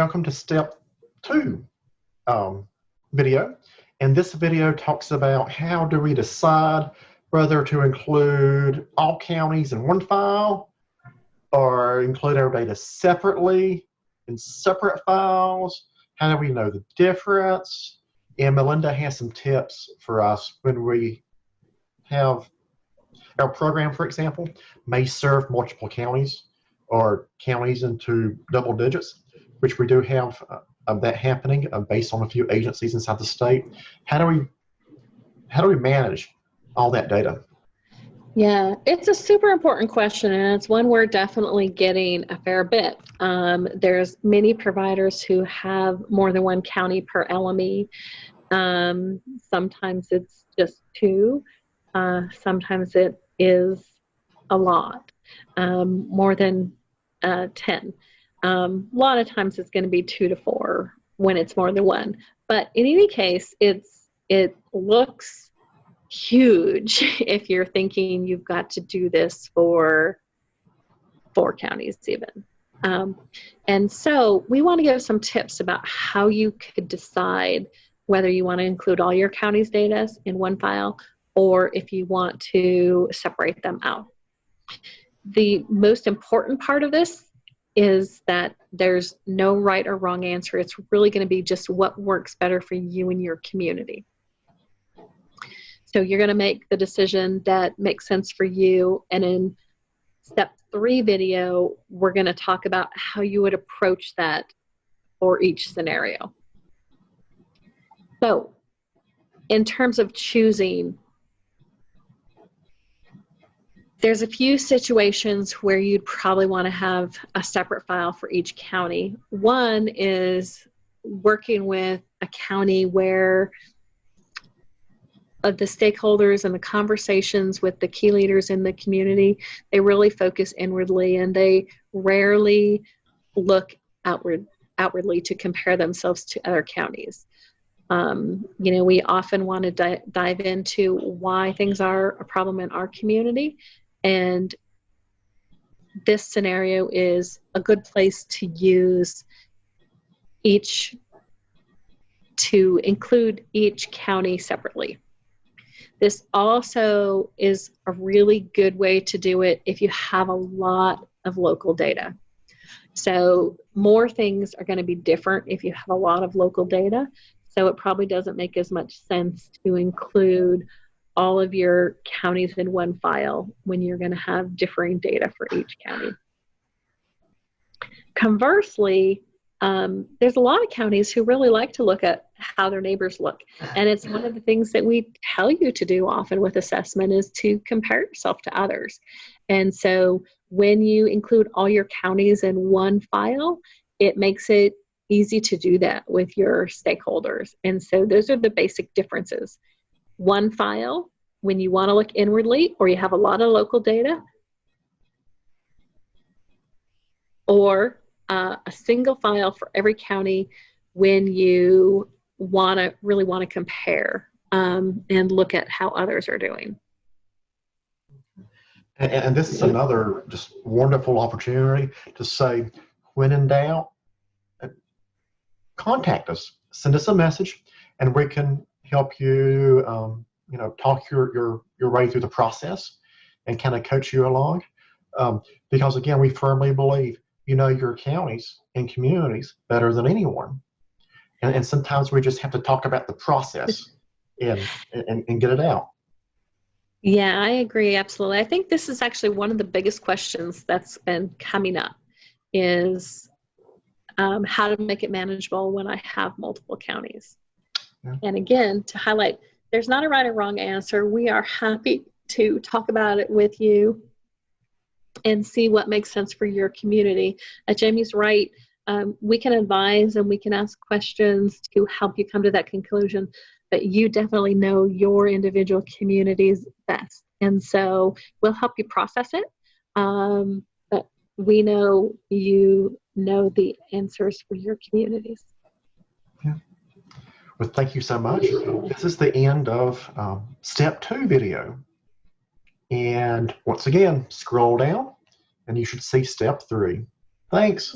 welcome to step 2 video. And this video talks about how do we decide whether to include all counties in one file or include our data separately in separate files. How do we know the difference? And Melinda has some tips for us when we have our program, for example, may serve multiple counties or counties into double digits, which we do have that happening based on a few agencies inside the state. How do we manage all that data? Yeah, it's a super important question, and it's one we're definitely getting a fair bit. There's many providers who have more than one county per LME. Sometimes it's just 2. Sometimes it is a lot, more than 10. A lot of times it's going to be 2 to 4 when it's more than 1. But in any case, it looks huge if you're thinking you've got to do this for 4 counties even. And so we want to give some tips about how you could decide whether you want to include all your county's data in one file or if you want to separate them out. The most important part of this is that there's no right or wrong answer. It's really going to be just what works better for you and your community. So you're going to make the decision that makes sense for you. And in step 3 video, we're going to talk about how you would approach that for each scenario. So in terms of choosing, there's a few situations where you'd probably want to have a separate file for each county. One is working with a county where of the stakeholders and the conversations with the key leaders in the community, they really focus inwardly and they rarely look outwardly to compare themselves to other counties. We often want to dive into why things are a problem in our community, and this scenario is a good place to use to include each county separately. This also is a really good way to do it if you have a lot of local data. So more things are going to be different if you have a lot of local data. So it probably doesn't make as much sense to include all of your counties in one file when you're going to have differing data for each county. Conversely, there's a lot of counties who really like to look at how their neighbors look. And it's one of the things that we tell you to do often with assessment is to compare yourself to others. And so when you include all your counties in one file, it makes it easy to do that with your stakeholders. And so those are the basic differences. One file when you want to look inwardly or you have a lot of local data, or a single file for every county when you really want to compare and look at how others are doing. And this is another just wonderful opportunity to say, when in doubt, contact us, send us a message, and we can help you, talk your way through the process and kind of coach you along. Because again, we firmly believe you know your counties and communities better than anyone. And sometimes we just have to talk about the process and get it out. Yeah, I agree, absolutely. I think this is actually one of the biggest questions that's been coming up is how to make it manageable when I have multiple counties. Yeah. And again, to highlight, there's not a right or wrong answer. We are happy to talk about it with you and see what makes sense for your community. Jamie's right. We can advise and we can ask questions to help you come to that conclusion, but you definitely know your individual communities best. And so we'll help you process it, but we know you know the answers for your communities. Yeah. Well, thank you so much. This is the end of step 2 video. And once again, scroll down and you should see step 3. Thanks.